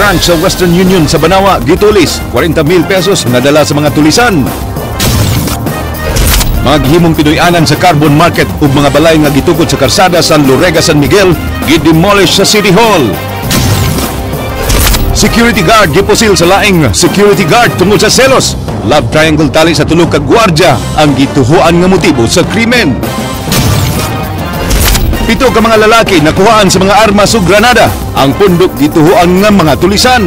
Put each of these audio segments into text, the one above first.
branch sa Western Union sa Banawa gitulis 40,000 pesos nadala sa mga tulisan. Maghimong Pinoy-anan sa carbon market ug mga balay nga gitukod sa karsada San Lorega, San Miguel gidemolish sa City Hall. Security guard gipusil sa laing security guard tungod sa selos. Love triangle tali sa tulog ka gwardiya ang gituhuan nga motibo sa krimen. 7 ka mga lalaki nakuhaan sa mga armas ug granada. Ang pundok gituhuan nga mga tulisan.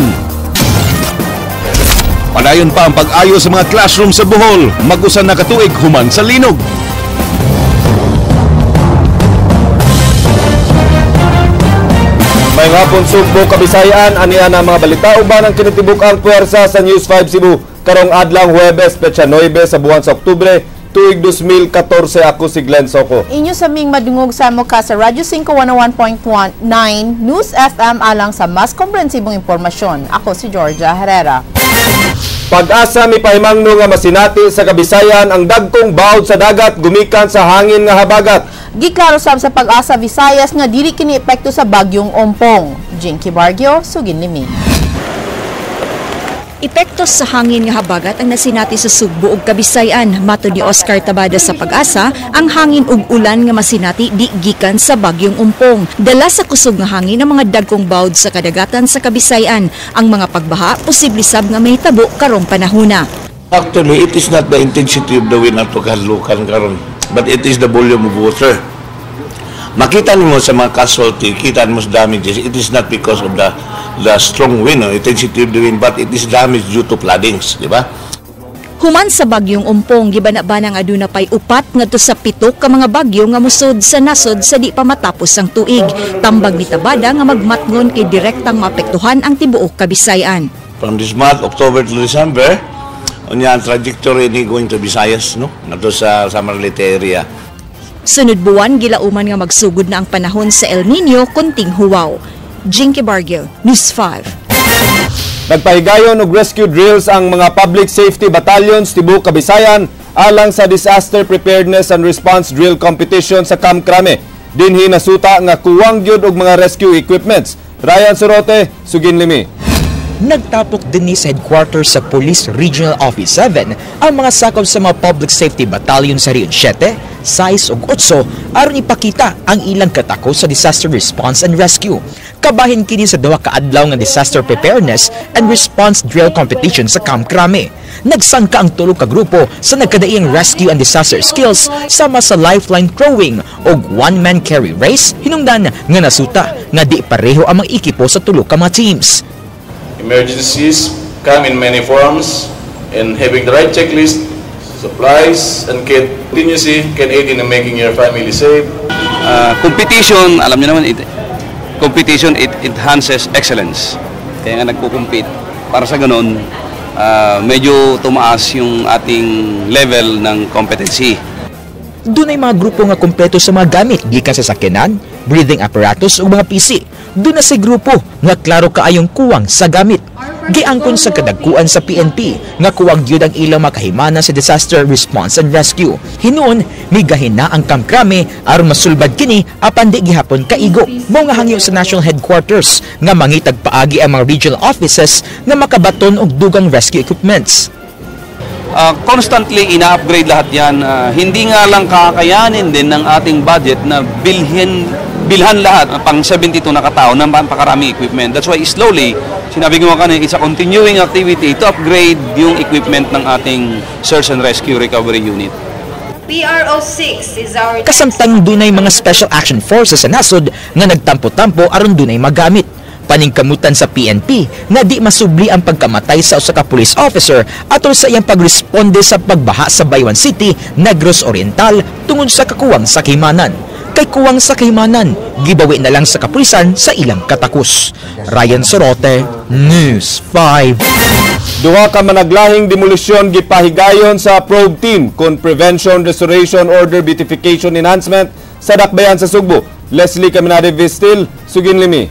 Padayon pa ang pag-ayo sa mga classroom sa Bohol. Mag-usan na katuig human sa linog. May hapon Sugbo, Kabisayan, aniya na mga balita uban ang kinitibuk-ang puwersa sa News 5 Cebu. Karong adlang Huwebes, petsa 9 sa buwan sa Oktubre, tuig 2014. Ako si Glenn Soco. Inyo sa ming madungog sa mo ka sa Radyo 5 101.9 News FM alang sa mas komprehensibong impormasyon. Ako si Georgia Herrera. Pag-asa mi pahimangno nga masinati sa Kabisayan ang dagkong bawd sa dagat gumikan sa hangin nga habagat. Giklaro sab sa Pag-asa Visayas nga dili kini epekto sa bagyong Ompong. Jinky Bargio, sugin nimi. Epekto sa hangin nga habagat ang nasinati sa Sugbo ug Kabisayan. Matod ni Oscar Tabada sa Pag-asa, ang hangin ug ulan nga masinati di gikan sa bagyong Umpong. Dala sa kusog nga hangin ang mga dagkong bawd sa kadagatan sa Kabisayan. Ang mga pagbaha posible sab nga mahitabo karong panahona. Actually, it is not the intensity of the wind ato kahalukan karon, but it is the volume of water. Makita nimo sa mga casualty, kita nimo sa damages, it is not because of the strong wind, intensity of the wind, but it is damage due to floodings, di ba? Human sa bagyong Umpong, gibana-bana nga aduna pay upat ngadto sa 7 ka mga bagyo nga musod sa nasod sa di pa matapos ang tuig. Tambag ni Tabada nga magmatngon kay direktang maapektuhan ang tibuok Kabisayan. From this month, October to December, unya ang trajectory ni going to Visayas, no? Ngadto sa Samarlite area. Sunod buwan, gilauman nga magsugod na ang panahon sa El Nino, kunting huwaw. Jinky Bargil, News 5. Nagpahigayon og rescue drills ang mga public safety battalions tibuok Kabisayan alang sa Disaster Preparedness and Response Drill Competition sa Camp Crame. Dinhi nasuta nga kuwang gyud og mga rescue equipments. Ryan Sorote, sugin limi. Nagtapok din sa headquarters sa Police Regional Office 7 ang mga sakop sa mga public safety battalion sa Region 7, 6 ug 8 aron ipakita ang ilang katako sa disaster response and rescue. Kabahin kini sa 2 ka adlaw nga disaster preparedness and response drill competition sa Camp Crame. Nagsangka ang 3 ka grupo sa nagkadaiyang rescue and disaster skills sama sa lifeline throwing ug one-man carry race, hinungdan nga nasuta nga di pareho ang mga ekipo sa 3 ka mga teams. Emergencies come in many forms, and having the right checklist, supplies, and kit continuously can aid in making your family safe. Competition, alam niyo naman, competition it enhances excellence. Kaya nga nagko-compete. Para sa ganun, medyo tumaas yung ating level ng competency. Doon ay mga grupo nga kompleto sa mga gamit gikan sa sakyanan, breathing apparatus ug mga PC. Doon na si grupo nga klaro kaayong kuwang sa gamit. Giangkon sa kadagkuan sa PNP nga kuwang gyud ang ilang makahimana sa disaster response and rescue. Hinuon migahin na ang Camp Crame aron masulbad kini apan di gihapon kaigo. Mao nga hangyo sa national headquarters nga mangitag paagi ang mga regional offices nga makabaton og dugang rescue equipments. Constantly ina-upgrade lahat yan. Hindi nga lang kakayanin din ng ating budget na bilhan lahat pang 72 na katao ng pakaraming equipment. That's why slowly, sinabi ko kanina, it's a continuing activity to upgrade yung equipment ng ating search and rescue recovery unit. PRO6 is our... Kasamtang dunay mga special action forces sa nasod nga nagtampo-tampo aron dunay magamit. Paningkamutan sa PNP na di masubli ang pagkamatay sa usa ka police officer atol sa iyang pagresponde sa pagbaha sa Baywan City, Negros Oriental tungod sa kakuwang sa kahimanan. Kay kuwang sa kahimanan, gibawi na lang sa kapulisan sa ilang katakos. Ryan Sorote, News 5. 2 ka managlahing demolisyon gipahigayon sa probe team kon Prevention, Restoration, Order, Beautification, Enhancement sa Dakbayan sa Sugbo. Leslie Caminade Vistil, sugin limi.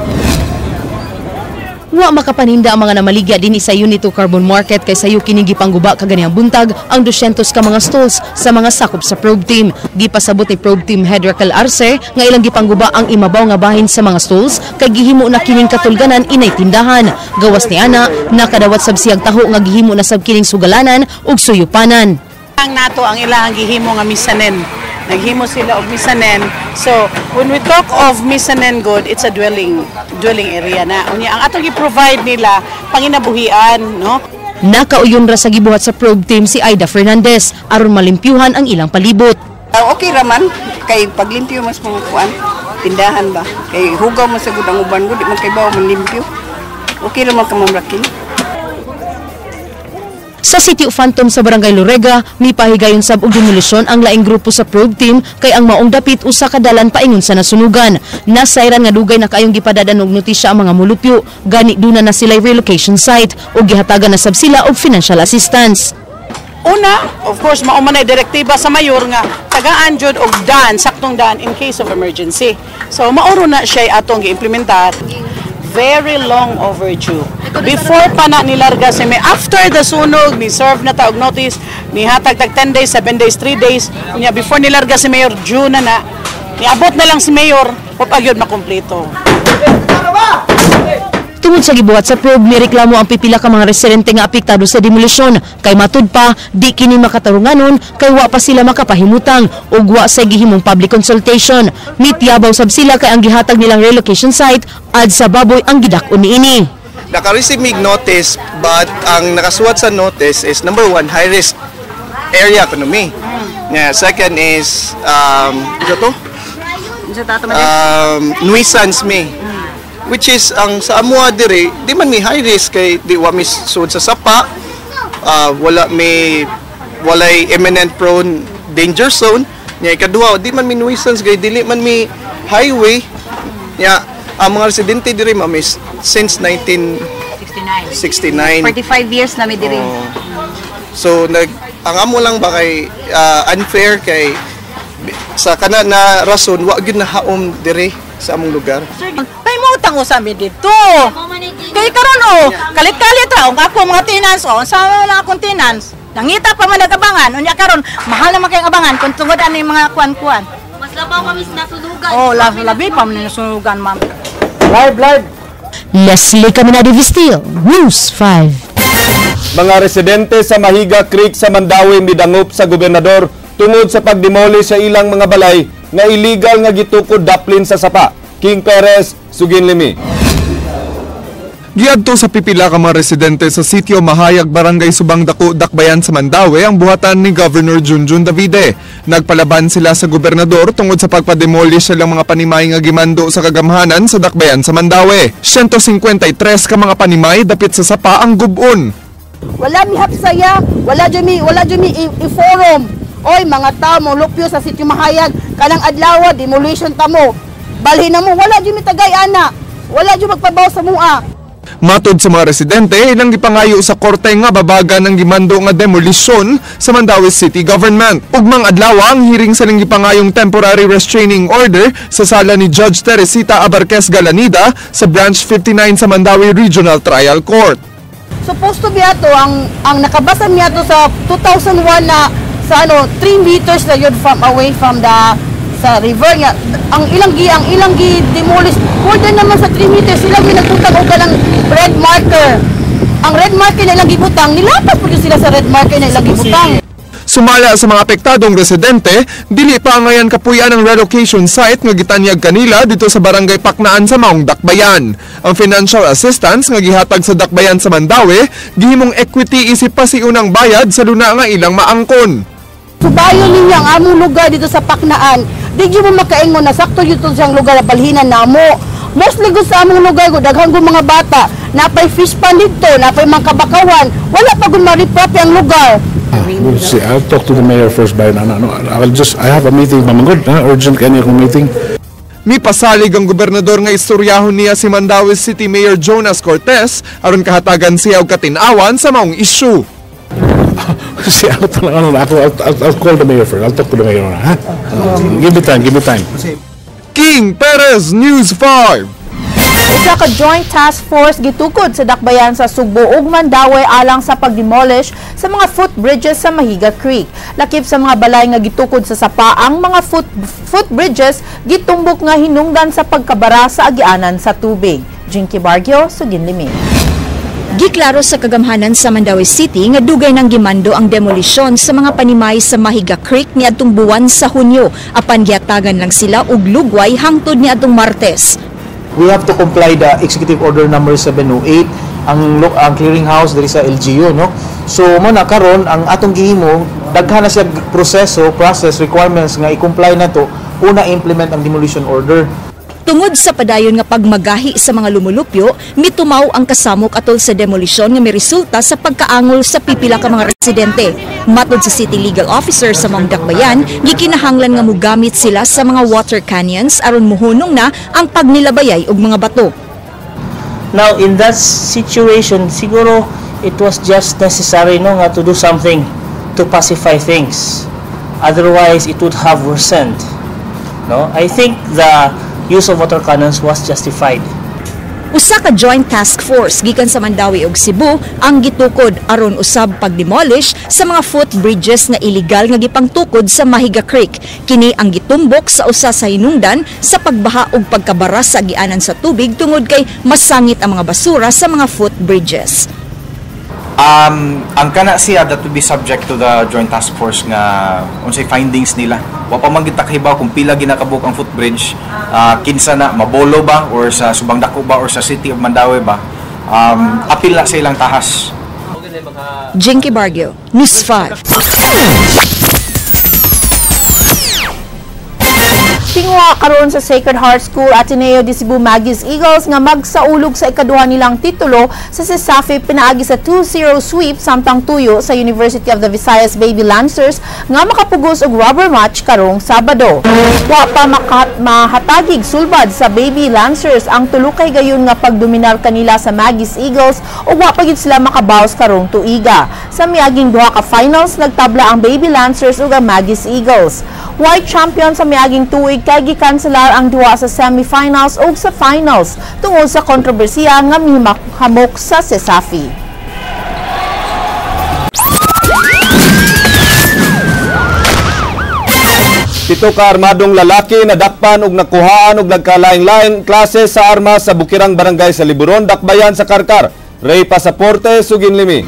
Wa makapaninda ang mga namaligya din sa Unit 2 Carbon Market kay sayo kini gipangguba kaganiyang buntag ang 200 ka mga stalls sa mga sakop sa probe team. Gipasabot ni probe team head Raquel Arce nga ilang gipangguba ang imabaw nga bahin sa mga stalls kay gihimo na kining katulganan inay tindahan. Gawas ni ana nakadawat sab siyang taho nga gihimo na sab kining sugalanan ug suyupanan. Ang nato ang ilang gihimo nga misanen. Naghimo sila og misanen. So, when we talk of misanen good, it's a dwelling area na. Unya ang atong gi-provide nila panginabuhian, no? Nakauyon ra sa gibuhat sa probe team si Aida Fernandez aron malimpyuhan ang ilang palibot. Okay raman kay paglimpyo mas mga kuan tindahan ba. Kay hugaw mo sa gudang uban gud di man kay bawo man limpyo. Okay raman ka mamrakin. Sa City of Phantom sa Barangay Lorega, may pahigayon sab og demolisyon ang laing grupo sa probe team kay ang maong dapit usa ka dalan paingon sa nasunugan. Nasayran nga dugay na kaayong gipadadan og notisya ang mga mulupyo, gani duna na sila relocation site ug gihatagan na sab sila og financial assistance. Una, of course, maumanay direktiba sa mayor nga tagaan jud og daan, saktong daan in case of emergency. So mauro na siya atong gi-implementar. Very long overdue. Before pa na nilarga si Mayor, after the sunog, ni-serve na taog notice, ni-hatag tag 10 days, 7 days, 3 days, kunya before nilarga si Mayor, June na, niabot na lang si Mayor, papagyod makumpleto. Tungod sa gibuhat sa probe, nireklamo ang pipila ka mga residente nga apektado sa demolisyon. Kay matud pa, di kini makatarunganon kay wa pa sila makapahimutang ug wa sa gihimong public consultation. Mityabaw sab sila kay ang gihatag nilang relocation site ad sa baboy ang gidak-on niini. Naka-receive mig notice but ang nakasuwat sa notice is number 1 high risk area economy. Yeah, second is nuisance me. Which is ang sa amuha dire di man mi high risk kay di wa mi sud sa sapa, walay imminent prone danger zone nya. Ikaduha di man mi nuisance kay dili man mi highway nya. Ang mga residente dire mamis since 1969 45 years na mi dire. So ang amo lang ba kay unfair kay sa kana na rason wa gyud na haom dire sa among lugar. Utang usami dito. Kay karon kalit-kalit ra og ako mga tenants sa wala akong tenants. Nangita pa man nagabangan, unya karon mahal naman kay abangan kung tungod ani mga kuan-kuan. Mas labaw kami sa nasunugan. Labi pa man nasunugan, ma'am. Live. Leslie Caminado Vistil, News 5. Mga residente sa Mahiga Creek sa Mandawi midangop sa gobernador tungod sa pagdemolish sa ilang mga balay nga illegal nga gitukod daplin sa sapa. King Perez, Sugin Limi. Giadto sa pipila ka mga residente sa sitio Mahayag, Barangay Subang Dako, Dakbayan sa Mandawi ang buhatan ni Governor Junjun Davide. Nagpalaban sila sa gobernador tungod sa pagpademolish silang mga panimay nga gimando sa kagamhanan sa Dakbayan sa Mandawi. 153 ka mga panimay dapit sa sapa ang gubon. Wala mi hapsaya, wala jumi i-forum. Oy mga tao mo lupyo sa sitio Mahayag, kanang adlaw demolition tamo. Balhin na mo, wala dyan mitagay, ana. Wala dyan magpabaw sa mua. Matod sa mga residente, ilang gipangayo sa korte nga babaga ng gimando nga demolisyon sa Mandawi City Government. Ugmang adlaw ang hearing sa ling gipangayong temporary restraining order sa sala ni Judge Teresita Abarquez Galanida sa Branch 59 sa Mandawi Regional Trial Court. Supposed to be ato, ang nakabasa niya to sa 2001 na sa 3 meters na yun away from the sa river nga ang ilang gi demolish more than naman sa 3 meters sila ginagutang og kanang red marker. Ang red marker na ilang gibutang nilapas pud sila sa red marker na ilang gibutang. Sumala sa mga apektadong residente, dili pa ngayon kapuyan ang relocation site nga gitanyag kanila dito sa Barangay Paknaan sa Maong Dakbayan. Ang financial assistance nga gihatag sa Dakbayan sa Mandawi gihimong equity isip pa si unang bayad sa luna nga ilang maangkon. Subayon ninyo ang among lugar dito sa Paknaan. Di mo makaingon na sakto dito siyang lugar na balhinan namo. Mostly gud sa among lugar gud daghang mga bata, napay fish pond dito, napay mga kabakawan. Wala pa gud maripropi ang lugar. We'll see. I'll talk to the mayor first by I have a meeting, mamangod, urgent kanya akong meeting. Mi pasalig ang gobernador nga istoryahon niya si Mandawi City Mayor Jonas Cortez aron kahatagan siya og katinawan sa maong issue. See, I'll call the mayor first. I'll talk to the mayor. Huh? Give me time. King Perez, News 5. Usa ka joint task force gitukod sa dakbayan sa Sugbo ug Mandaue alang sa pag-demolish sa mga footbridges sa Mahiga Creek. Lakip sa mga balay nga gitukod sa sapa ang mga footbridges gitumbok nga hinungdan sa pagkabara sa agianan sa tubig. Jinky Bargio, Suginlimin. Giklaro sa kagamhanan sa Mandaue City nga dugay nang gimando ang demolisyon sa mga panimay sa Mahiga Creek niadtong buwan sa Hunyo apan giatagan lang sila og lugway hangtod niadtong Martes. We have to comply the Executive Order number 708 ang clearinghouse diri sa LGU, no. So mo na karon ang atong gihimo daghan na siya process requirements nga i-comply na to una implement ang demolition order. Tungod sa padayon nga pagmagahi sa mga lumulupyo, mitumaw ang kasamok atol sa demolisyon nga may resulta sa pagkaangol sa pipila ka mga residente. Matod sa City Legal Officer sa Maong Dakbayan, gikinahanglan nga mugamit sila sa mga water canyons aron muhunong na ang pagnilabayay og mga bato. Now in that situation, siguro it was just necessary nga to do something to pacify things. Otherwise, it would have worsened. No, I think the use of water cannons was justified. Usa ka joint task force gikan sa Mandaue ug Cebu ang gitukod aron usab pag-demolish sa mga footbridges nga illegal nga gipangtukod sa Mahiga Creek. Kini ang gitumbok sa usa sa hinungdan sa pagbaha ug pagkabara sa agianan sa tubig tungod kay masangit ang mga basura sa mga footbridges. Ang kana siya that will be subject to the joint task force nga unsay findings nila. Wa pa man kita kahibaw kung pila ginakabuk ang footbridge, kinsa na mabolo ba or sa Subang Dako ba or sa City of Mandaue ba. Apil na sa ilang tahas. Jinky Bargio, News 5. Tingwa karon sa Sacred Heart School Ateneo de Cebu Magis Eagles nga magsaulog sa ikaduha nilang titulo sa CESAFI pinaagi sa 2-0 sweep samtang tuyo sa University of the Visayas Baby Lancers nga makapugos og rubber match karong Sabado. Wa pa mahatagig sulbad sa Baby Lancers ang tulo kay gayon nga pagdominar kanila sa Magis Eagles ug wa pa gid sila makabaws karong tuiga. Sa miaging duha ka finals nagtabla ang Baby Lancers ug ang Magis Eagles. White champion sa miaging tuig kay gikanselar ang duwa sa semifinals ug sa finals tungod sa kontrobersiya nga mihamok sa CESAFI. Pito ka armadong lalaki na dakpan ug nakuhaan og nagkalain-lain klase sa armas sa Bukirang Barangay sa Liburon, Dakbayan sa Karkar. Ray Pasaporte, Suginlimi.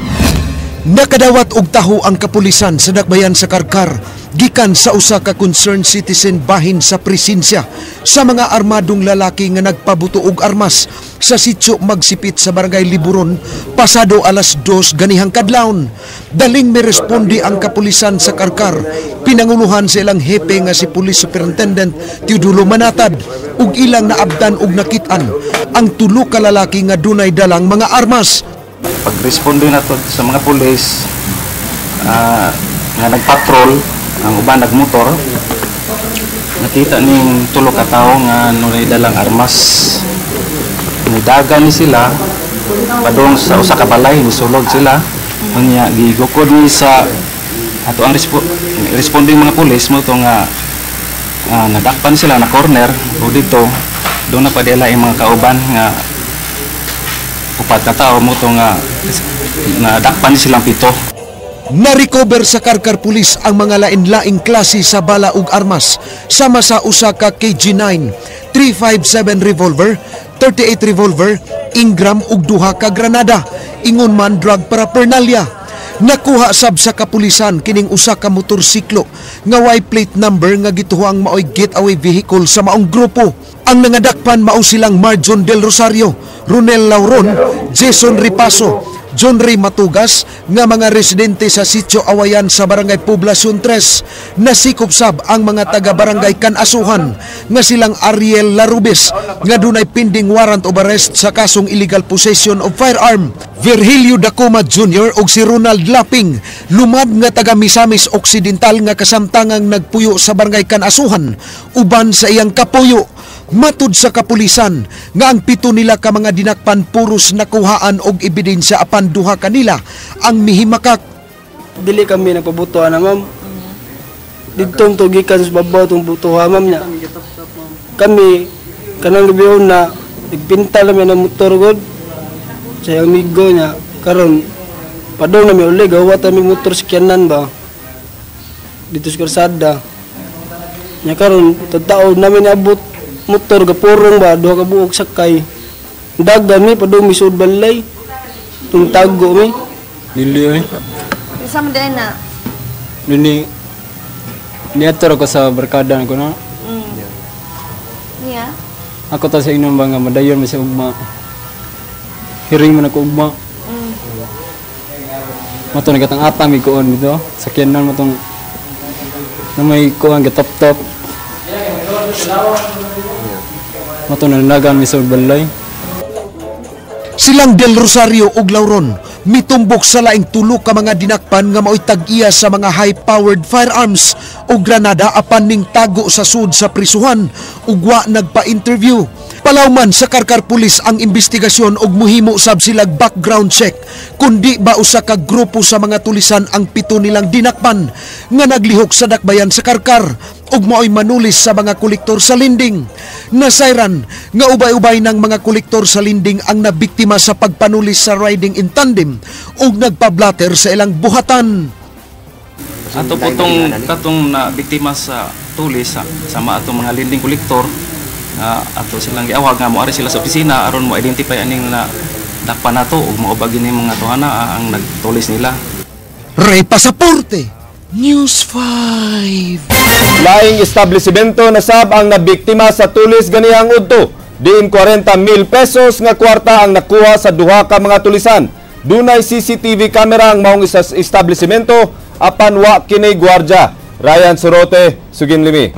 Nakadawat og taho ang kapulisan sa Dakbayan sa Karkar gikan sa usa ka concerned citizen bahin sa presensya sa mga armadong lalaki nga nagpabuto og armas sa sitio Magsipit sa Barangay Liburon pasado alas 2 ganihang kadlawon. Daling miresponde ang kapulisan sa Karkar, pinanguluhan sa ilang hepe nga si Police Superintendent Teodulo Manatad ug ilang naabdan ug nakitaan ang tulo ka lalaki nga dunay dalang mga armas. Pagresponde nato sa mga pulis nga nagpatrol ang uban nagmotor, nakita ning tulo ka tawo nga nunay dalang armas. Nidagan ni sila padung sa usa ka balay, nisulod sila unya gigukod ni sa ato ang responding mga pulis mo to nga nadakpan sila na corner o dito doon na pa dila ang mga kauban nga upat ka tao mo to nga nadakpan silang pito. Na-recover sa Karkar Police ang mga lain-laing klase sa bala ug armas sama sa usa ka KG9, 357 revolver, 38 revolver, Ingram ug duha ka granada, ingon man drug paraphernalia. Nakuha sab sa kapulisan kining usa ka motorsiklo nga way plate number nga gituhang maoy getaway vehicle sa maong grupo. Ang nangadakpan mao silang Marjon Del Rosario, Ronel Lauron, Jason Ripaso, John Ray Matugas nga mga residente sa Sitio Awayan sa Barangay Poblasyon 3. Nasikop sab ang mga taga-barangay Kanasuhan nga silang Ariel Larubis nga dunay pending warrant of arrest sa kasong illegal possession of firearm. Virgilio Dacoma Jr. ug si Ronald Laping, lumad nga taga Misamis Occidental nga kasamtangang nagpuyo sa Barangay Kanasuhan uban sa iyang kapuyo. Matud sa kapulisan nga ang pito nila ka mga dinakpan puros nakuhaan og ebidensya apan duha kanila ang mihimakak. Dili kami nagpabutuhan na ma'am. Didtong to gikan sa babaw tong butuha ma'am niya. Kami kanang libihon na nagpinta lang yan ang motor god sa amigo niya. Karon padong namin uli, gawa kami motor sakyanan ba dito sa karsada niya. Karon tao namin abot motor gapurong ba, duha ka buok sakay dagan mi padong misud balay tung tago mi dili Isa mo din na. niator ko sa barkada ko na. Niya? Ako ta sa inyong mga madayon mo sa ugma. Hiring mo na ko ugma. Mato nagatang atang may kuon dito. Sakyanan mo tong na may kuon gatop-top. Mato na nanagan mi sa balay. Silang Del Rosario ug Lauron mitumbok sa laing tulo ka mga dinakpan nga mao'y tag-iya sa mga high-powered firearms o granada apan ning tago sa sud sa prisuhan ug wa nagpa-interview. Palawman sa Karkar Pulis ang investigasyon ug muhimo sab silag background check kundi ba usa ka grupo sa mga tulisan ang pito nilang dinakpan nga naglihok sa dakbayan sa Karkar ug mao'y manulis sa mga kolektor sa linding. Nasayran nga ubay-ubay ng mga kolektor sa linding ang nabiktima sa pagpanulis sa riding in tandem ug nagpablatter sa ilang buhatan. Ato po katong na biktima sa tulis sa atong mga lending kolektor, ato silang giawag nga moari sila sa opisina aron mo identify aning na dakpan nato ug maubag ini mga tuhana ang nagtulis nila. Ray Pasaporte, News 5. Laing establishmento na sab ang nabiktima sa tulis ganihang udto. Diin 40,000 pesos nga kwarta ang nakuha sa duha ka mga tulisan. Dunay CCTV camera ang maong establishmento apan wa kini gwardya. Ryan Sorote, Suginlimi.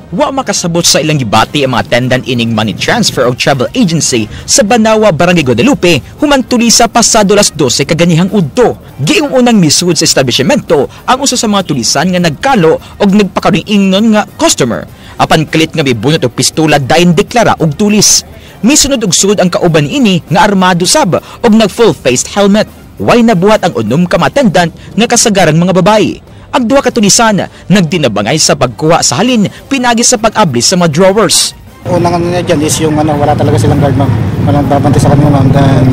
Wa makasabot sa ilang gibati ang mga attendant ining money transfer o travel agency sa Banawa, Barangay Guadalupe human tulisa pasado las 12 kaganihang udto. Giing unang misud sa establishmento ang usa sa mga tulisan nga nagkalo og nagpakaring ingnon nga customer. Apan kalit nga mibunot og pistola dayon deklara og tulis. Misunod og sud ang kauban ini nga armado sab og nag full-faced helmet. Way nabuhat ang unom ka attendant nga kasagaran mga babae. Ang duha ka tulisan nagdinabangay sa pagkuha sa halin pinagi sa pag-abli sa mga drawers. Unang ano niya dyan is yung wala talaga silang guard, ma'am. Walang babantay sa kanila, ma'am. Then,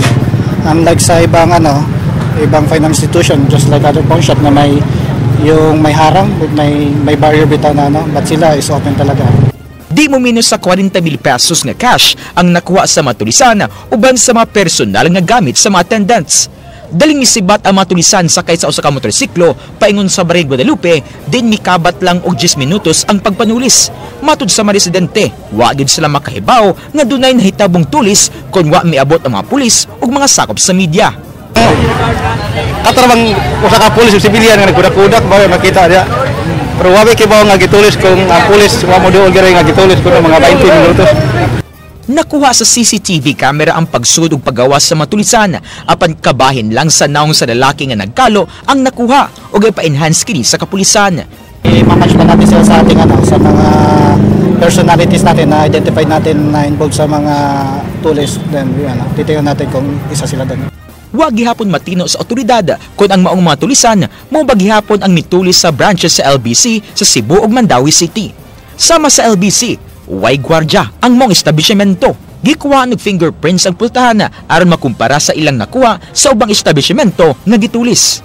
unlike sa ibang ibang finance institution, just like other pawn shop na may harang, may barrier bitaw na but sila is open talaga. Di mo minus sa 40,000 pesos nga cash ang nakuha sa mga tulisan uban sa mga personal nga gamit sa mga attendants. Daling isibat ang mga tulisan sakay sa usa ka motorsiklo paingon sa Barangay Guadalupe, din mikabat lang og 10 minutos ang pagpanulis. Matud sa mga residente, wa gid sila makahibaw nga dunay nahitabong tulis kon wa miabot ang mga pulis ug mga sakop sa media. Katarabang usa ka pulis sibilyan nga nagkudak-kudak ba makita dia. Pero wa kay ba nga gitulis kung ang pulis wa mo duol gari nga gitulis kun mga 20 minutos. Nakuha sa CCTV camera ang pagsud ug paggawas sa matulisan apan kabahin lang sa naong sa lalaki nga nagkalo ang nakuha ug ipa-enhance kini sa kapulisan. I-match pa natin sila sa ating sa mga personalities natin na identify natin na involved sa mga tulis, then titingnan natin kung isa sila doon. Wa gihapon matino sa otoridad kun ang maong mga tulisan mao gihapon ang mitulis sa branches sa LBC sa Cebu ug Mandawi City. Sama sa LBC, way gwardya ang mong establishmento. Gikuha og fingerprints ang pultahan aron makumpara sa ilang nakuha sa ubang establishmento nga gitulis.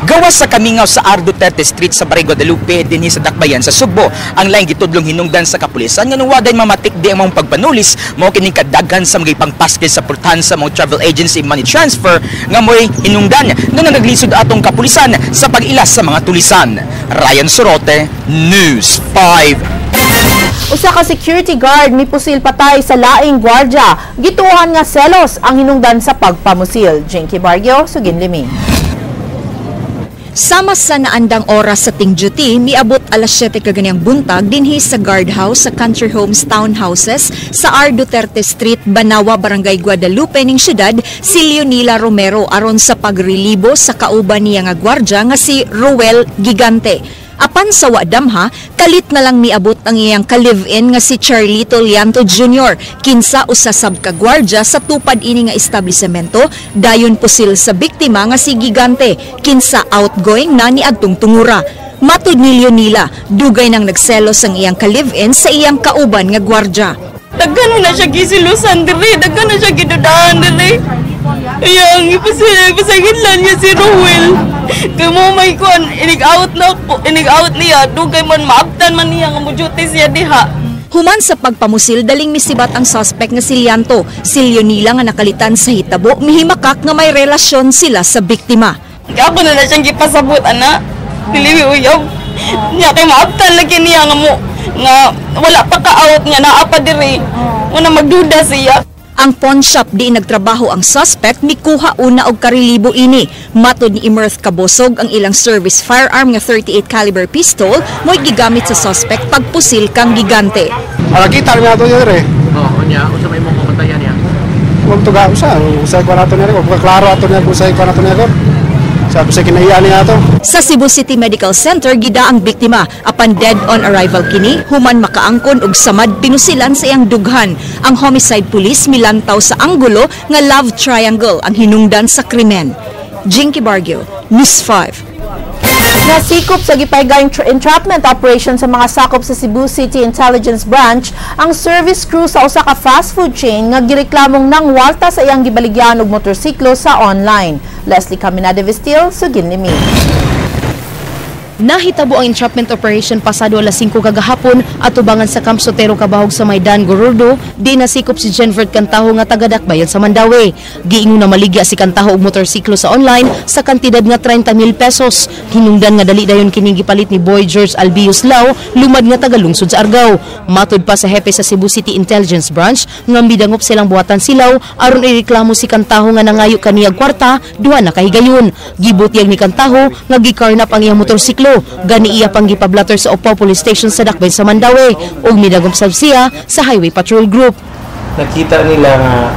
Gawas sa kamingaw sa Duterte Street sa Barangay Guadalupe dinhi sa Dakbayan sa Sugbo, ang laing gitudlong hinungdan sa kapulisan nga nuwaday mamatik di ang mga pagpanulis mao kining kadaghan sa mga pangpaskil sa pultahan sa mga travel agency money transfer nga mo'y hinungdan nga naglisod atong kapulisan sa pag-ilas sa mga tulisan. Ryan Sorote, News 5. Usa ka security guard mipusil patay sa laing gwardya. Gituohan nga selos ang hinungdan sa pagpamusil. Jinky Bargio, Suginlimi. Sama sa naandang oras sa ting duty, miabot alas 7 kaganiyang buntag dinhi sa guardhouse sa Country Homes Townhouses sa Duterte Street, Banawa, Barangay Guadalupe ning syudad si Leonila Romero aron sa pagrelibo sa kauban niya nga gwardya nga si Ruel Gigante. Apan sa wadamha, kalit na lang miabot ang iyang ka-live-in nga si Charlito Lianto Jr. Kinsa usasab ka gwardya sa tupad ini nga establishmento, dayon pusil sa biktima nga si Gigante, kinsa outgoing na ni adtong tungura. Matud ni Leonila, dugay nang nagselos ang iyang ka-live-in sa iyang kauban nga gwardya. Daghan na siya gisilusan diri, daghan na siya gidudahan diri. Ayang ipasagidlan niya si Ruel. Kay mo may kuan, inig-out niya, dugay man maabtan man niya nga mujuti siya diha. Human sa pagpamusil, daling misibat ang suspect nga si Lianto. Si Leonila nga nakalitan sa hitabo, mihimakak nga may relasyon sila sa biktima. Ako na siyang gipasabot, ana. Dili uyaw. Nya kay maabtan lagi niya nga mo nga wala pa ka-out nga naa pa diri. Una magduda siya. Ang pawn shop di nagtrabaho ang suspect mikuha una og karilibo ini. Matod ni Emerth Cabosog ang ilang service firearm nga 38 caliber pistol mo'y gigamit sa suspect pagpusil kang gigante. Ara kita niya to dire. Oh, nya unsa may imong komentayan niya? Wag tuga usay ko nato niya, wag klaro ato niya usay ko nato niya. Sabi sa kinaiya niya to. Sa Cebu City Medical Center gida ang biktima apan dead on arrival kini human makaangkon og samad pinusilan sa iyang dughan. Ang homicide police milantaw sa anggulo nga love triangle ang hinungdan sa krimen. Jinky Bargio, News 5. Nasikop sa gipaygang entrapment operation sa mga sakop sa Cebu City Intelligence Branch ang service crew sa usa ka fast food chain nga gireklamong nang walta sa iyang gibaligyan og motorsiklo sa online. Leslie Caminade Vestil, Sugin Limi. Nahitabo ang entrapment operation pasado alas 5 kagahapon at tubangan sa Camp Sotero Kabahog sa Maydan, Gorordo, di nasikop si Jenvert Cantaho nga taga-Dakbayan sa Mandawi. Giingon na maligya si Cantaho og motorsiklo sa online sa kantidad nga 30,000 pesos. Hinungdan nga dali dayon kini gipalit ni Boy George Albius Lao, lumad nga tagalungsod sa Argao. Matud pa sa hepe sa Cebu City Intelligence Branch nga midangop silang buhatan silaw aron ireklamo si Cantaho nga nangayo kaniyag kwarta duha na kahigayon. Gibutyag ni Cantaho nga gikarnap ang iyang motorsiklo. Gani iya pang gipablatter sa Opaw Police Station sa Dakbayan sa Mandawi ug midagom sab siya sa Highway Patrol Group. Nakita nila nga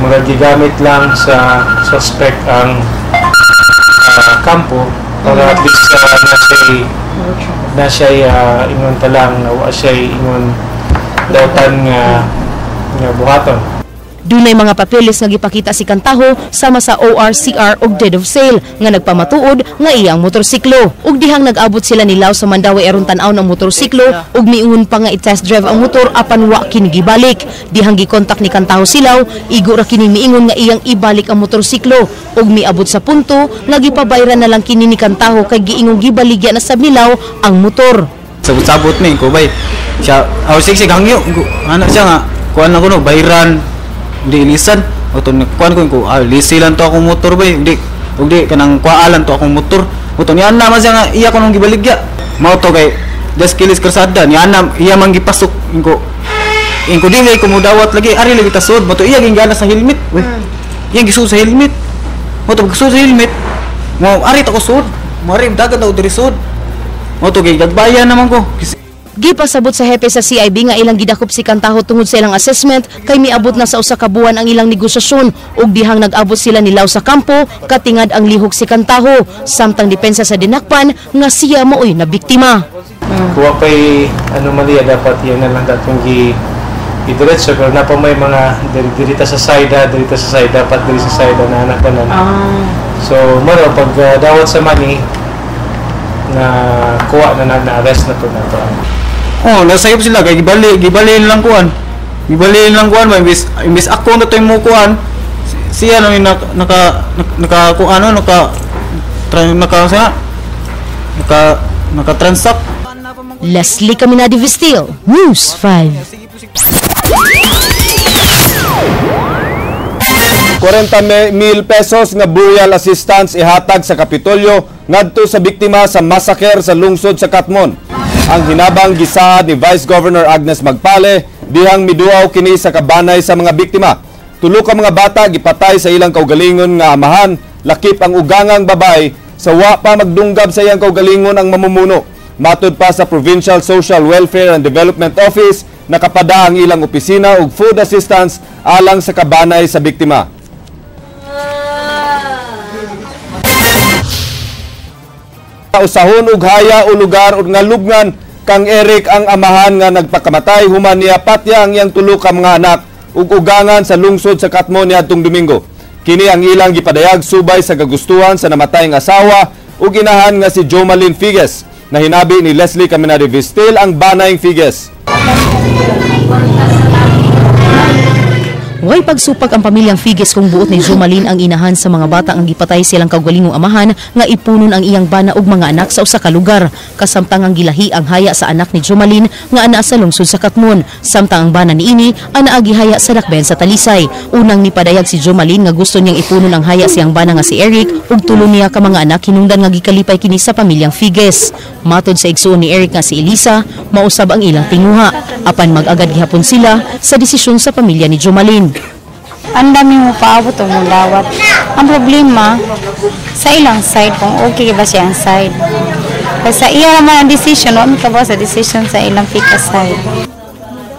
magagamit lang sa suspect ang kampo para at least na siya ingon talang na siya ingon dautan nga buhaton. Dunay mga papeles nga gipakita si Cantaho sama sa ORCR ug deed of sale nga nagpamatuod nga iyang motorsiklo. Ug dihang nag-abot sila ni Lao sa Mandawi aron tan-aw ng motorsiklo ug miingon pa nga i-test drive ang motor apan wa kini gibalik. Dihang gikontak ni Cantaho si Lao, igo ra kini miingon nga iyang ibalik ang motorsiklo ug miabot sa punto nga gipabayran na lang kini ni Cantaho kay giingong gibaligya na sab ni Lao ang motor. Sabot-sabot ni ko bay. Siya siksik hangyo. Anak siya nga kuan na kuno bayran di lisan o to kuan ko lisilan to akong motor bay di kanang kuaalan to akong motor uto ni ana man siya nga iya ko nang gibaligya mao to kay just kilis karsada ni ana iya man gipasok inko dili ko mudawat lagi ari lagi tasod mo to iya gingana sa helmet iya gisud sa helmet mo to gisud sa helmet mo ari to ko sud mo ari dagan daw diri sud mo to gay gagbayan naman ko. Gipasabot sa hepe sa CIB nga ilang gidakop si Cantaho tungod sa ilang assessment kay miabot na sa usa ka buwan ang ilang negosasyon ug dihang nag-abot sila ni Lao sa kampo katingad ang lihok si Cantaho samtang depensa sa dinakpan nga siya maoy na biktima. Kuha pa'y anomalya dapat yan na lang datong i-diretso pero na pa may mga dirita sa side dapat diri sa side na anak kanan. So maro pag dawat sa money na kuha na na-arrest na to. Nasayop sila kay gibalin lang kuan ba imbis ako na to mo kuan siya na naka-transact. Leslie Caminade Vestil, News 5. 40,000 pesos nga burial assistance ihatag sa Kapitolyo ngadto sa biktima sa massacre sa lungsod sa Katmon. Ang hinabang gisaad ni Vice Governor Agnes Magpale dihang miduaw kini sa kabanay sa mga biktima. Tulo ka mga bata gipatay sa ilang kaugalingon nga amahan, lakip ang ugangang babay sa wa pa magdunggab sa iyang kaugalingon ang mamumuno. Matud pa sa Provincial Social Welfare and Development Office, nakapada ang ilang opisina ug food assistance alang sa kabanay sa biktima. Usahon ug haya o lugar ug nga lubngan kang Eric ang amahan nga nagpakamatay human niya patya ang iyang tulo ka mga anak ug ugangan sa lungsod sa Katmon niadtong Domingo. Kini ang ilang gipadayag subay sa kagustuhan sa namatay nga asawa ug inahan nga si Jomalyn Figes. Nahinabi ni Leslie Caminade Vestil ang banayng Figes. Gipagsupag ang pamilyang Figes kung buot ni Jomalyn ang inahan sa mga bata ang gipatay silang kaugalingong amahan nga ipunon ang iyang bana ug mga anak sa usa ka lugar. Kasamtang ang gilahi ang haya sa anak ni Jomalyn nga anaa sa lungsod sa Katmon. Samtang ang bana niini anaa gihaya sa Dakbayan sa Talisay. Unang nipadayag si Jomalyn nga gusto niyang ipunon ang haya siyang bana nga si Eric ug tulo niya ka mga anak hinungdan nga gikalipay kini sa pamilyang Figes. Matod sa igsuon ni Eric nga si Elisa, mausab ang ilang tinguha. Apan mag-agad gihapon sila sa desisyon sa pamilya ni Jomalyn. Ang dami mo paabot o mong dawat. Ang problema, sa ilang side, kung okay ba siyang side. Kasi sa iya naman ang decision, wala ka ba sa decision sa ilang pika side.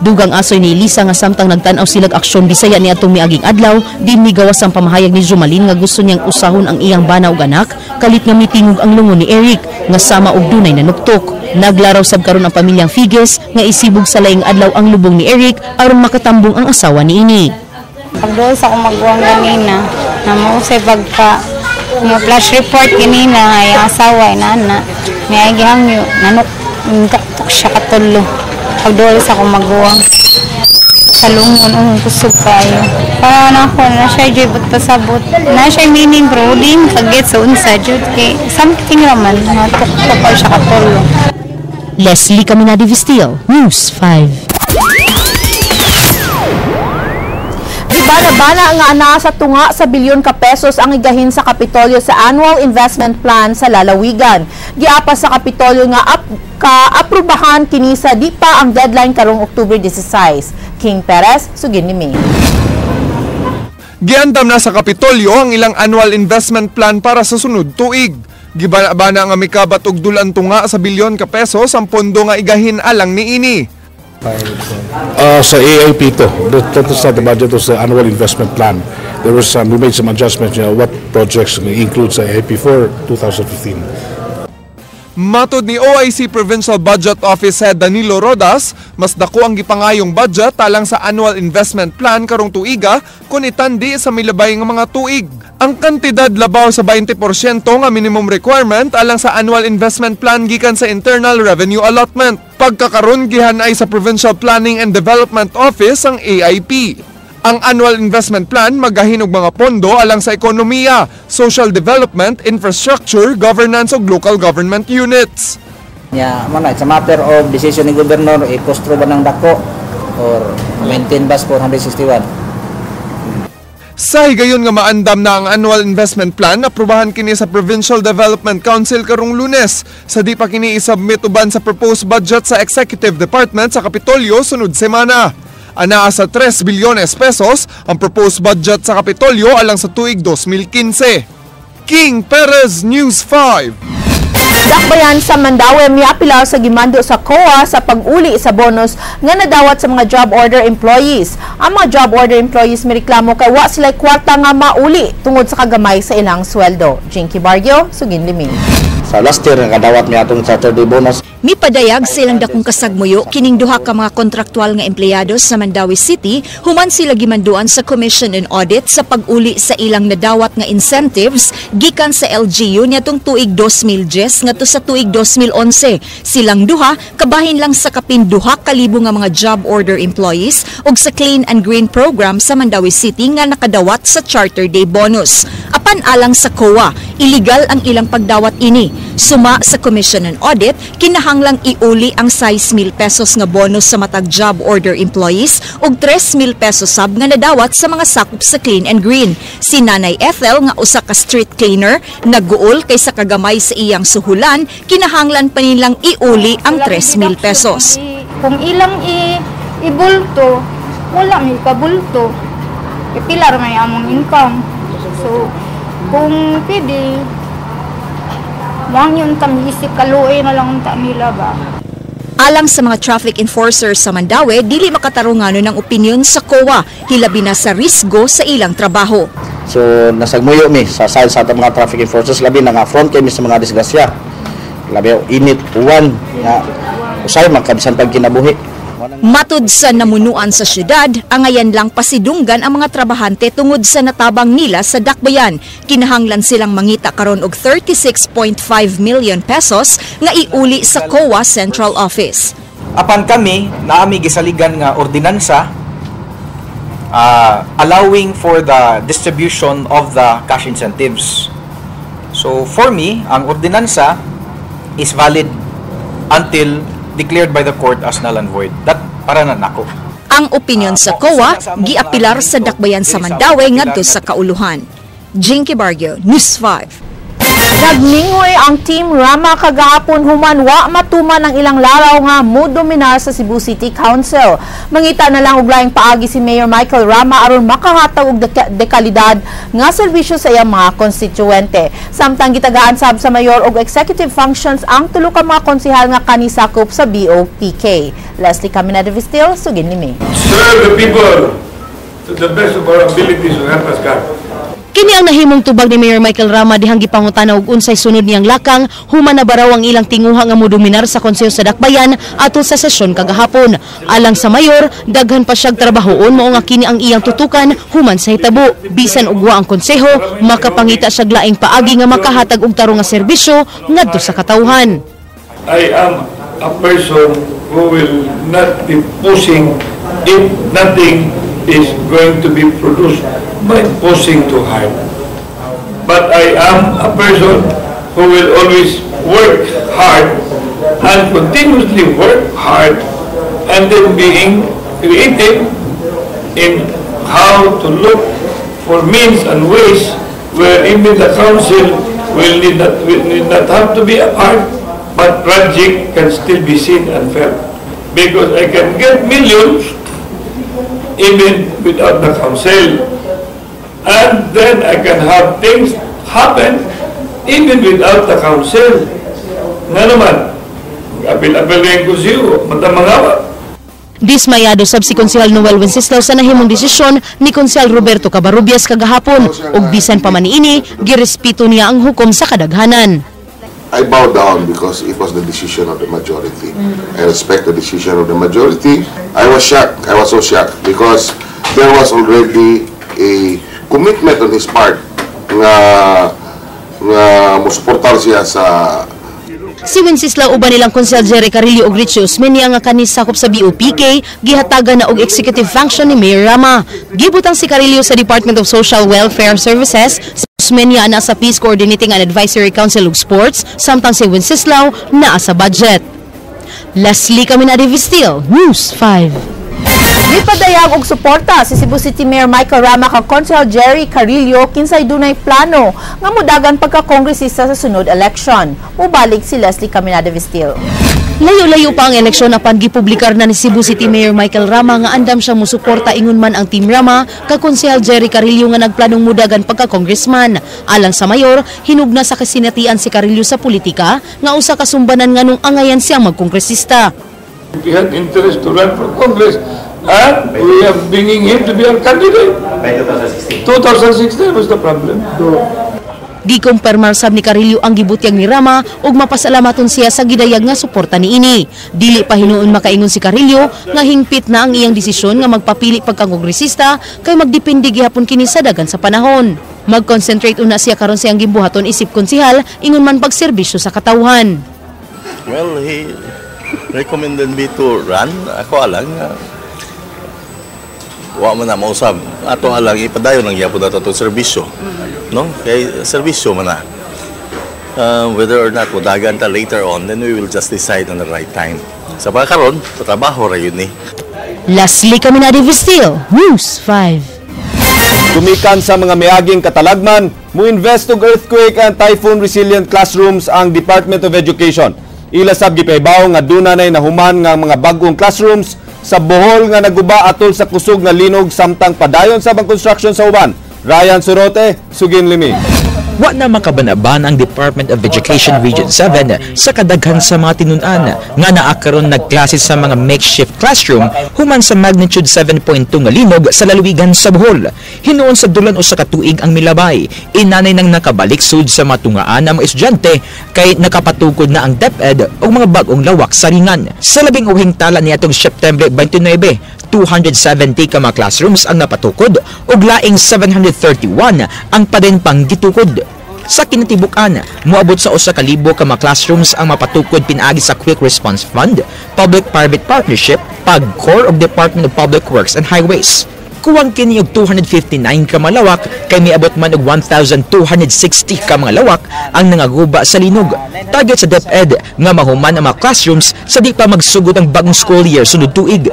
Dugang asoy ni Elisa nga samtang nagtanaw silag aksyon Bisaya ni atong miaging adlaw, di migawas ang pamahayag ni Jomalyn nga gusto niyang usahon ang iyang bana ug anak, kalit nga mitingog ang lungon ni Eric nga sama og dunay nanuktok. Naglaraw sab karon ang pamilyang Figes nga isibog sa laing adlaw ang lubong ni Eric aron makatambong ang asawa niini. Pagdoon sa akong magbuwang ganina, na mausay pagka flash report ganina, ay ang asawa, inana, may agihangyo, nanuktok siya katulo. Pagdoon sa akong magbuwang sa lungon, kusog kayo. Para na ako, na siya jud pasabot. Na siya meaning rolling, kaget sa unsa jud kay something raman, natuktok siya katulo. Leslie Caminadi Vistil, News 5. Bana-bana nga ana sa tunga sa bilyon ka pesos ang igahin sa Kapitolyo sa Annual Investment Plan sa lalawigan. Giapas sa Kapitolyo nga kaaprubahan kini sa di pa ang deadline karong October 16. King Perez, sugin ni May. Giandam na sa Kapitolyo ang ilang annual investment plan para sa sunod tuig. Gibana nga mikabat og dulan tunga sa bilyon ka pesos ang pondo nga igahin alang niini. Sa AIP to, that is not the budget, of the annual investment plan. There was we made some adjustments, what projects include sa AIP for 2015. Matod ni OIC Provincial Budget Office Head Danilo Rodas, mas dako ang gipangayong budget talang sa annual investment plan karong tuiga kun itandi sa milabay nga mga tuig. Ang kantidad labaw sa 20% nga minimum requirement alang sa annual investment plan gikan sa Internal Revenue Allotment. Pagkakaron gihan ay sa Provincial Planning and Development Office ang AIP. Ang annual investment plan magahin og mga pondo alang sa ekonomiya, social development, infrastructure, governance ug local government units. It's a matter of decision ni Governor, i-postro ba ng dako or maintain bus 461. Sa higayon nga maandam na ang annual investment plan, aprubahan kini sa Provincial Development Council karong Lunes. Sa di pa kini isubmit uban sa proposed budget sa Executive Department sa Kapitolyo sunod semana. Anaa sa 3 bilyones pesos ang proposed budget sa Kapitolyo alang sa tuig 2015. King Perez, News 5. Dakbayan sa Mandaue miapila sa gimando sa COA sa pag-uli sa bonus nga nadawat sa mga job order employees. Ang mga job order employees mireklamo kay wa sila kwarta nga mauli tungod sa kagamay sa ilang sweldo. Jinky Bargio, Sugin Liming. Sa last year kadawat mi atong Saturday bonus. Mipadayag silang dakong kasagmuyo kining duha ka mga kontraktual nga empleyado sa Mandaue City human sila gimanduan sa Commission and Audit sa pag-uli sa ilang nadawat nga incentives gikan sa LGU niadtong tuig 2010 ngadto sa tuig 2011. Silang duha kabahin lang sa kapin 2,000 nga mga job order employees ug sa Clean and Green program sa Mandaue City nga nakadawat sa Charter Day bonus. Apan alang sa COA, illegal ang ilang pagdawat ini. Suma sa Commission and Audit, kinahanglang iuli ang 6,000 pesos nga bonus sa matag job order employees ug 3,000 pesos sab nga nadawat sa mga sakop sa Clean and Green. Si Nanay Ethel nga usa ka street cleaner nagguol kay sa kagamay sa iyang suhulan, kinahanglan pa nilang iuli ang 3,000 pesos. Kung ilang ibulto, wala may kabulto. Pilar may among income. So, kung pwede, wang yun kami isip kaluoy na lang nila ba? Alang sa mga traffic enforcers sa Mandaue, dili makatarungano ng opinyon sa COA, hilabi na sa risgo sa ilang trabaho. So, nasagmuyo mi sa side sa mga traffic enforcers, labi na nga front kami sa mga disgrasya. Labi init, uwan, nga usay magkabisan pag kinabuhi. Matud sa namunuan sa syudad, angayan lang pasidunggan ang mga trabahante tungod sa natabang nila sa Dakbayan. Kinahanglan silang mangita karon og 36.5 million pesos nga iuli sa COA Central Office. Apan kami naami gisaligan nga ordinansa allowing for the distribution of the cash incentives. So for me, ang ordinansa is valid until declared by the court as null and void. That para na nako. Ang opinyon sa COA giapilar sa dakbayan sa Mandaue ngadto sa kauluhan. Jinky Bargio, News 5. Nagningoy ang Team Rama kagahapon human wa matuman ang ilang laraw nga modominar sa Cebu City Council. Mangita na lang og laing paagi si Mayor Michael Rama aron makahatag og dekalidad nga serbisyo sa iyang mga konstituente. Samtang gitagaan sab sa mayor og executive functions ang tulo ka mga konsehal nga kanisakop sa BOPK. Leslie Caminada Vistil, sugin ni Serve the people to the best of our abilities, so help us God. Kini ang nahimong tubag ni Mayor Michael Rama dihang gipangutana og unsay sunod niyang lakang human na baraw ang ilang tinguha nga modominar sa konseho sa Dakbayan ato sa sesyon kagahapon. Alang sa mayor, daghan pa siyang trabahoon mao nga kini ang iyang tutukan human sa hitabo. Bisan ugwa ang konseho, makapangita siya laing paagi nga makahatag og tarong nga serbisyo ngadto sa katawhan. I am a person who will not be pushing if nothing is going to be produced by pushing too hard. But I am a person who will always work hard and continuously work hard and then being creative in how to look for means and ways where even the council will need not have to be a part, but project can still be seen and felt. Because I can get millions even without the council. And then I can have things happen even without the council. Nga naman, apil-apil rin ko siyo, matamangawa. Dismayado sab si Konsehal Noel Wenceslao sa nahimong desisyon ni Konsehal Roberto Cabarrubias kagahapon ug bisan pa man niini girespeto niya ang hukom sa kadaghanan. I bow down because it was the decision of the majority. I respect the decision of the majority. I was shocked. I was so shocked because there was already a commitment on his part nga musuportar siya sa. Si Wenceslao uban nilang Konsehal Jerry Carillo ug Richie Osmeña nga kanisakop sa BOPK gihatagan na og executive function ni Mayor Rama. Gibutang si Carillo sa Department of Social Welfare Services, si Osmeña ana sa Peace Coordinating and Advisory Council ug Sports, samtang si Wenceslao naa sa budget. Leslie Caminada Vistil, News 5. Gipadayag og suporta si Cebu City Mayor Michael Rama kag Konsehal Jerry Carillo kinsay dunay plano nga modagan pagka-kongresista sa sunod election. Mubalik si Leslie Caminada Vistil. Layo-layo pa ang eleksyon apan gipublikar na ni Cebu City Mayor Michael Rama nga andam siya musuporta ingon man ang Team Rama kag Konsehal Jerry Carillo nga nagplanong mudagan pagka-congressman. Alang sa mayor, hinugna sa kasinatian si Carillo sa politika nga usa ka sumbanan nganong angayan siyang magkongresista. We had interest to run for Congress and we are bringing him to be our candidate. By 2016. 2016 was the problem. Gikumpirmar sab ni Carillo ang gibutyag ni Rama ug mapasalamaton siya sa gidayag nga suporta niini. Dili pa hinuon makaingon si Carillo nga hingpit na ang iyang desisyon nga magpapili pagkakongresista kay magdepende gihapon kini sa dagan sa panahon. Mag-concentrate una siya karon siyang gibuhaton isip konsehal ingon man pagserbisyo sa katawhan. Well, he recommended me to run. Ako alang wa man na mausab. Ato alang ipadayon lang gyapon nato tong serbisyo. No? Kay serbisyo man na. Whether or not modagan ta later on, then we will just decide on the right time. Sa pagkaron, trabaho ra yun ni. Leslie Caminada Vistil, News 5. Tumikan sa mga miaging katalagman, mo-invest og earthquake and typhoon resilient classrooms ang Department of Education. Ila sab gipaybaw nga dunay nahuman nga mga bag-ong classrooms sa Bohol nga naguba atol sa kusog nga linog samtang padayon sa bang construction sa uban. Ryan Sorote, Sugin Limi. Wa na makabanaban ang Department of Education Region 7 sa kadaghan sa mga tinunan nga naakaron nagklase sa mga makeshift classroom human sa magnitude 7.2 nga linog sa lalawigan sa Bohol. Hinuon sa dulan usa ka tuig ang milabay, inanay nang nakabalik sud sa matungaan ang mga estudyante kay nakapatukod na ang DepEd og mga bag-ong lawak sa ringan. Sa labing uhing tala niadtong September 29, 270 ka mga classrooms ang napatukod ug laing 731 ang padeng gitukod. Sa kinatibukan, moabot sa 1,000 ka mga classrooms ang mapatukod pinaagi sa Quick Response Fund, Public-Private Partnership, PAGCOR of Department of Public Works and Highways. Kuwang kini og 259 ka mga lawak kay miabot man og 1,260 ka mga lawak ang nangaguba sa linog. Target sa DepEd nga mahuman ang mga classrooms sa di pa magsugod ang bagong school year sunod tuig.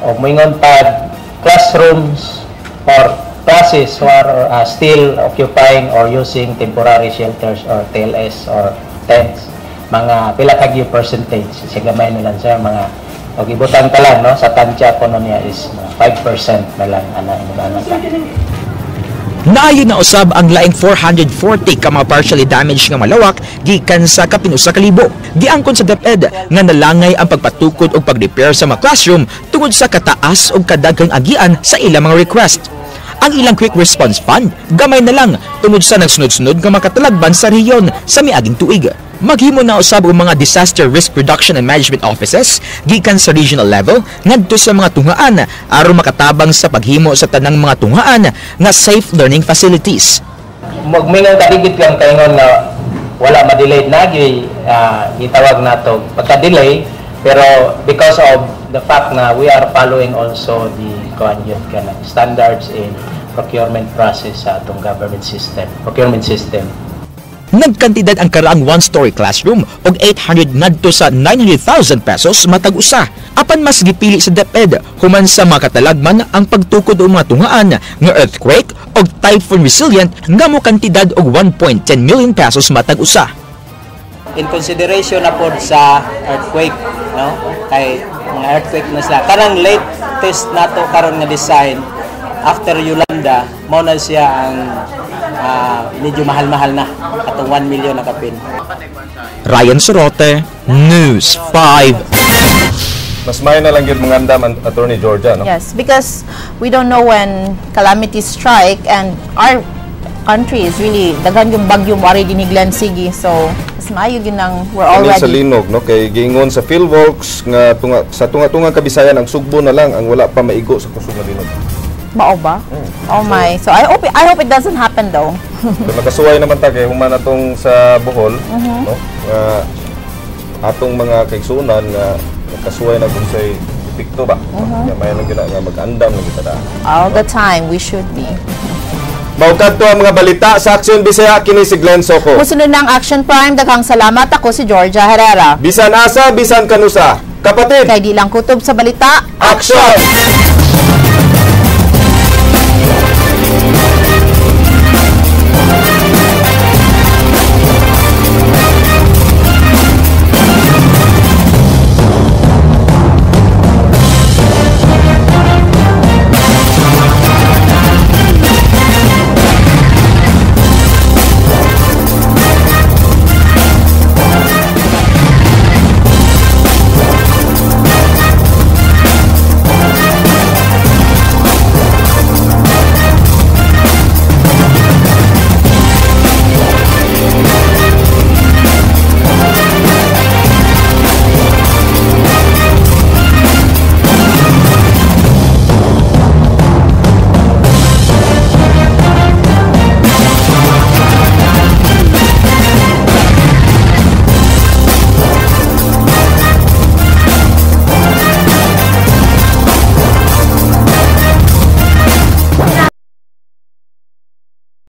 O moingon pa classrooms or classes who are still occupying or using temporary shelters or TLS or tents, mga pila kagyo percentage sa gamay nila sa mga og ibutan ka lang no sa tansya ko niya is 5% na lang ana ka. Naayo na usab ang laing 440 ka mga partially damaged nga malawak gikan sa kapinusa ka libo. Giangkon sa DepEd nga nalangay ang pagpatukod og pag-repair sa mga classroom tungod sa kataas og kadaghang agian sa ilang mga request. Ang ilang quick response fund gamay na lang tungod sa nagsunod-sunod nga makatalagban sa rehiyon sa miaging tuig. Maghimo na usab og mga disaster risk reduction and management offices gikan sa regional level ngadto sa mga tungaan aron makatabang sa paghimo sa tanang mga tungaan nga safe learning facilities. Magmingaw kadigit lang kaingon na wala ma-delay na gitawag nato pagka-delay, pero because of the fact na we are following also the standards in procurement process sa atong procurement system. Nagkantidad ang karaang one-story classroom og 800 ngadto sa 900,000 pesos matag usa. Apan mas gipili sa DepEd human sa makatalagman ang pagtukod og mga tungaan nga earthquake og typhoon resilient nga mo kantidad og 1.10 million pesos matag usa. In consideration na pod sa earthquake, no? Kay mga earthquake na sila. Karang latest nato karon nga design after Yolanda, mo na siya ang medyo mahal-mahal na atong 1 million na kapin. Ryan Sorote, News 5. Mas may na lang yun mga andam, Attorney Georgia, no? Yes, because we don't know when calamities strike and our country is really daghan yung bagyong wari diniglan sige, so mas maayo ginang we're already sa linog, no? Kay giingon sa Philworks nga tunga Kabisayan ang sugbo na lang ang wala pa maigo sa kusog nga linog. Mao ba? Oh my. So I hope it doesn't happen though. So nakasuway naman ta kay human atong sa Bohol, no? Atong mga kaigsunan nga nakasuway na kung say epekto ba. May lang gina nga mag-andam lang kita da. All the time we should be. Maugkadto ang mga balita sa Aksyon Bisaya kini si Glenn Soco. Musunod ng Action Prime, daghang salamat, ako si Georgia Herrera. Bisan asa, bisan kanusa. Kapatid, kay di lang kutob sa balita. Action!